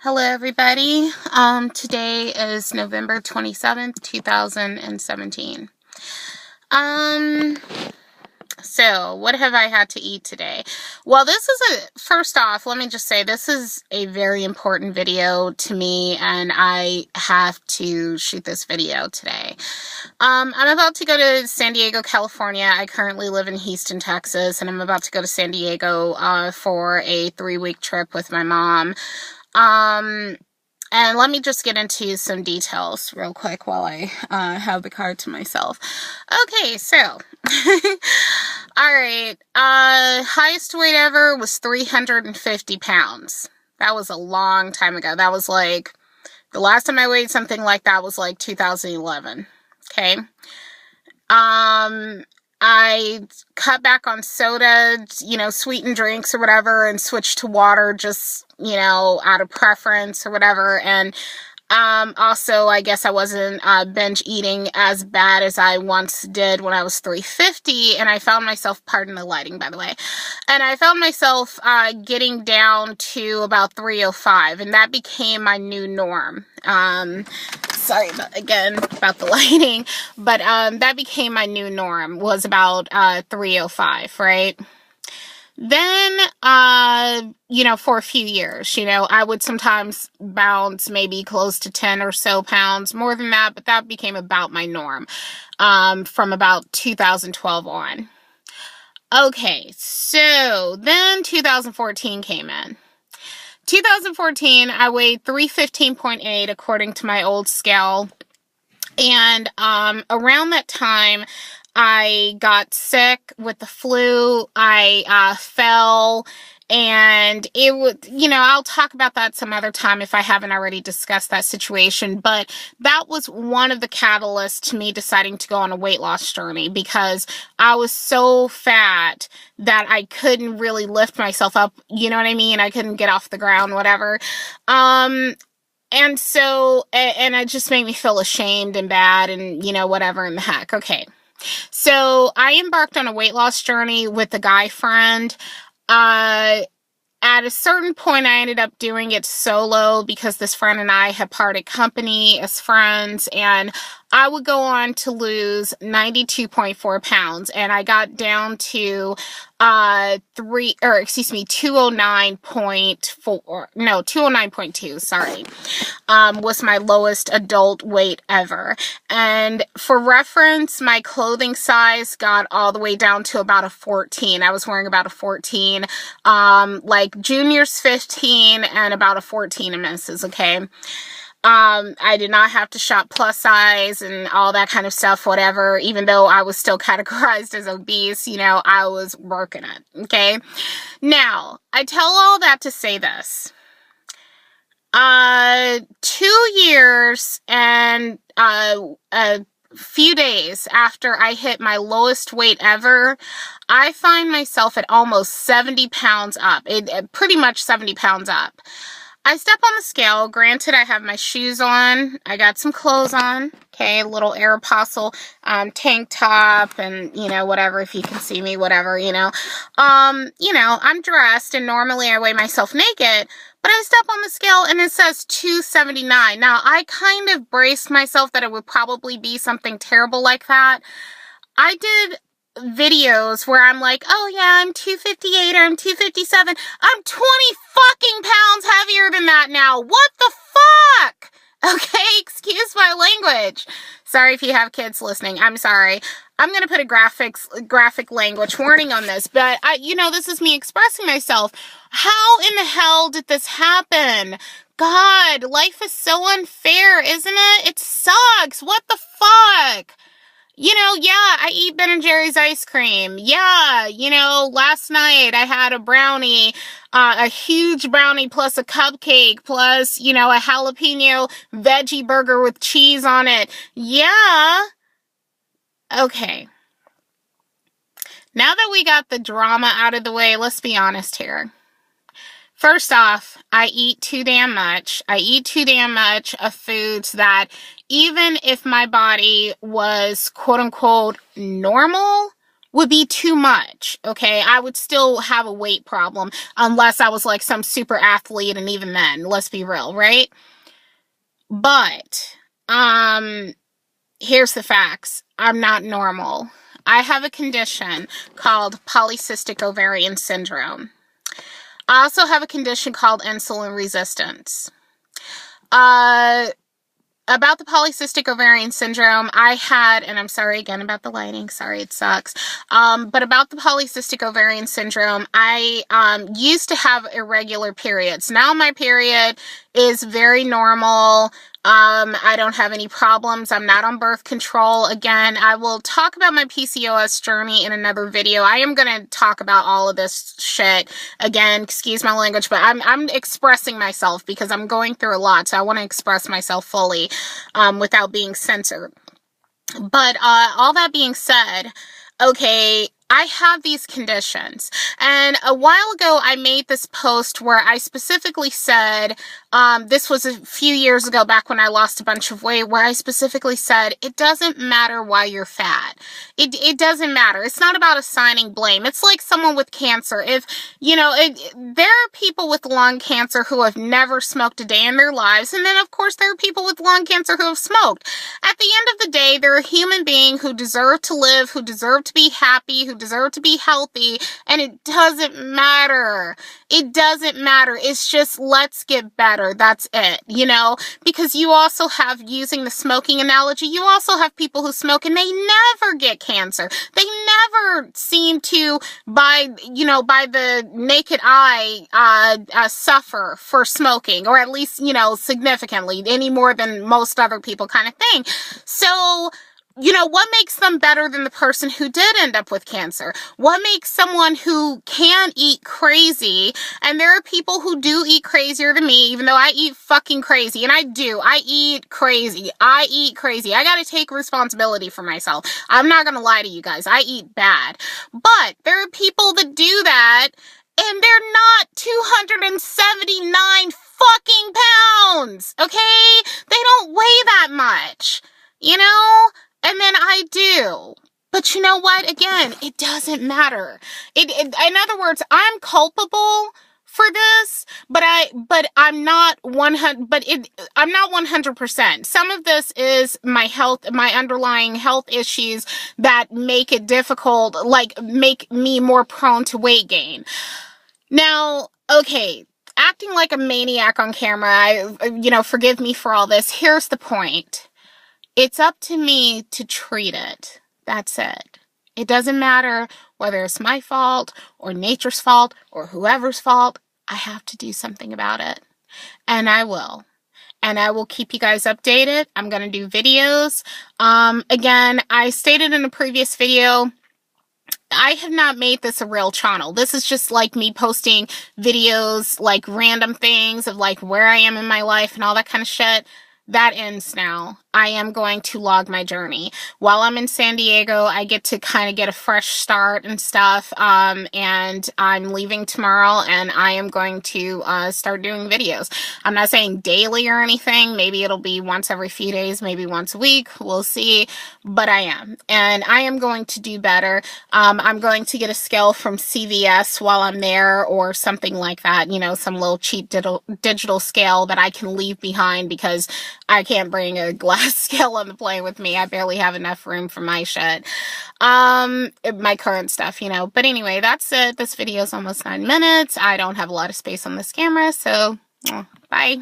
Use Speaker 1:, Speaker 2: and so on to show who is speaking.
Speaker 1: Hello everybody. Today is November 27th, 2017. So what have I had to eat today? Well, first off, let me just say this is a very important video to me and I have to shoot this video today. I'm about to go to San Diego, California. I currently live in Houston, Texas, and I'm about to go to San Diego for a 3-week trip with my mom. And let me just get into some details real quick while I have the card to myself. Okay, so, alright, highest weight ever was 350 pounds. That was a long time ago. That was like, the last time I weighed something like that was like 2011, okay? I cut back on soda, sweetened drinks or whatever, and switched to water just, out of preference or whatever. And also, I guess I wasn't binge eating as bad as I once did when I was 350, and I found myself, pardon the lighting, by the way, and I found myself getting down to about 305, and that became my new norm. Sorry, again, about the lighting, but that became my new norm, was about 305, right? Then, for a few years, I would sometimes bounce maybe close to 10 or so pounds, more than that, but that became about my norm, from about 2012 on. Okay, so then 2014 came in. 2014, I weighed 315.8 according to my old scale, and around that time, I got sick with the flu. I fell, and it would, I'll talk about that some other time if I haven't already discussed that situation, but that was one of the catalysts to me deciding to go on a weight loss journey, because I was so fat that I couldn't really lift myself up, you know what I mean? I couldn't get off the ground, whatever. And so, and it just made me feel ashamed and bad and, whatever in the heck. Okay. So I embarked on a weight loss journey with a guy friend. At a certain point, I ended up doing it solo because this friend and I had parted company as friends, and I would go on to lose 92.4 pounds, and I got down to 209.2, sorry, was my lowest adult weight ever. And for reference, my clothing size got all the way down to about a 14. I was wearing about a 14, like juniors 15 and about a 14 in misses, okay? I did not have to shop plus size and all that kind of stuff, whatever, even though I was still categorized as obese, I was working it, okay? Now, I tell all that to say this. 2 years and, a few days after I hit my lowest weight ever, I find myself at almost 70 pounds up, pretty much 70 pounds up. I step on the scale. Granted, I have my shoes on. I got some clothes on. Okay, a little Aeropostale tank top and, whatever, if you can see me, whatever, I'm dressed, and normally I weigh myself naked, but I step on the scale and it says 279. Now, I kind of braced myself that it would probably be something terrible like that. I did videos where I'm like, oh yeah, I'm 258 or I'm 257. I'm 20 fucking pounds heavier than that now. What the fuck? Okay, excuse my language. Sorry if you have kids listening. I'm sorry. I'm going to put a graphic language warning on this, but this is me expressing myself. How in the hell did this happen? God, life is so unfair, isn't it? It sucks. What the fuck? Yeah, I eat Ben & Jerry's ice cream. Yeah, last night I had a brownie, a huge brownie plus a cupcake plus, a jalapeno veggie burger with cheese on it. Yeah. Okay. Now that we got the drama out of the way, let's be honest here. First off, I eat too damn much. I eat too damn much of foods that even if my body was quote unquote normal would be too much, okay? I would still have a weight problem unless I was like some super athlete, and even then, let's be real, right? But, here's the facts. I'm not normal. I have a condition called polycystic ovarian syndrome. I also have a condition called insulin resistance. About the polycystic ovarian syndrome, I had, and I'm sorry again about the lighting, sorry it sucks, but about the polycystic ovarian syndrome, I used to have irregular periods. Now my period is very normal. I don't have any problems. I'm not on birth control. Again, I will talk about my PCOS journey in another video. I am going to talk about all of this shit again. Excuse my language, but I'm expressing myself because I'm going through a lot. So I want to express myself fully, without being censored. But, all that being said, okay, I have these conditions, and a while ago I made this post where I specifically said, this was a few years ago back when I lost a bunch of weight, where I specifically said, it doesn't matter why you're fat. It doesn't matter. It's not about assigning blame. It's like someone with cancer. If, you know, there are people with lung cancer who have never smoked a day in their lives, and then of course there are people with lung cancer who have smoked. At the end of the day, they're a human being who deserve to live, who deserve to be happy, who deserve to be healthy, and it doesn't matter. It doesn't matter. It's just, let's get better. That's it, you know, because you also have, using the smoking analogy, you also have people who smoke and they never get cancer. They never seem to, by the naked eye, suffer for smoking, or at least, you know, significantly, any more than most other people, kind of thing. So, you know, what makes them better than the person who did end up with cancer? What makes someone who can eat crazy, and there are people who do eat crazier than me, even though I eat fucking crazy, and I do. I eat crazy. I gotta take responsibility for myself. I'm not gonna lie to you guys. I eat bad. But there are people that do that, and they're not 279 fucking pounds, okay? They don't weigh that much, you know? And then I do. But you know what? Again, it doesn't matter. In other words, I'm culpable for this, but I'm not 100%. Some of this is my health, my underlying health issues that make it difficult, like make me more prone to weight gain. Now, okay, acting like a maniac on camera, forgive me for all this. Here's the point. It's up to me to treat it. That's it. It doesn't matter whether it's my fault or nature's fault or whoever's fault. I have to do something about it. And I will. And I will keep you guys updated. I'm going to do videos. Again, I stated in a previous video, I have not made this a real channel. This is just like me posting videos, like random things of like where I am in my life and all that kind of shit. That ends now. I am going to log my journey. While I'm in San Diego, I get to kind of get a fresh start and stuff, and I'm leaving tomorrow, and I am going to start doing videos. I'm not saying daily or anything. Maybe it'll be once every few days, maybe once a week. We'll see, but I am. And I am going to do better. I'm going to get a scale from CVS while I'm there, or something like that, you know, some little cheap digital scale that I can leave behind, because I can't bring a glass scale on the plane with me. I barely have enough room for my shit. My current stuff, you know. But anyway, that's it. This video is almost 9 minutes. I don't have a lot of space on this camera, so bye.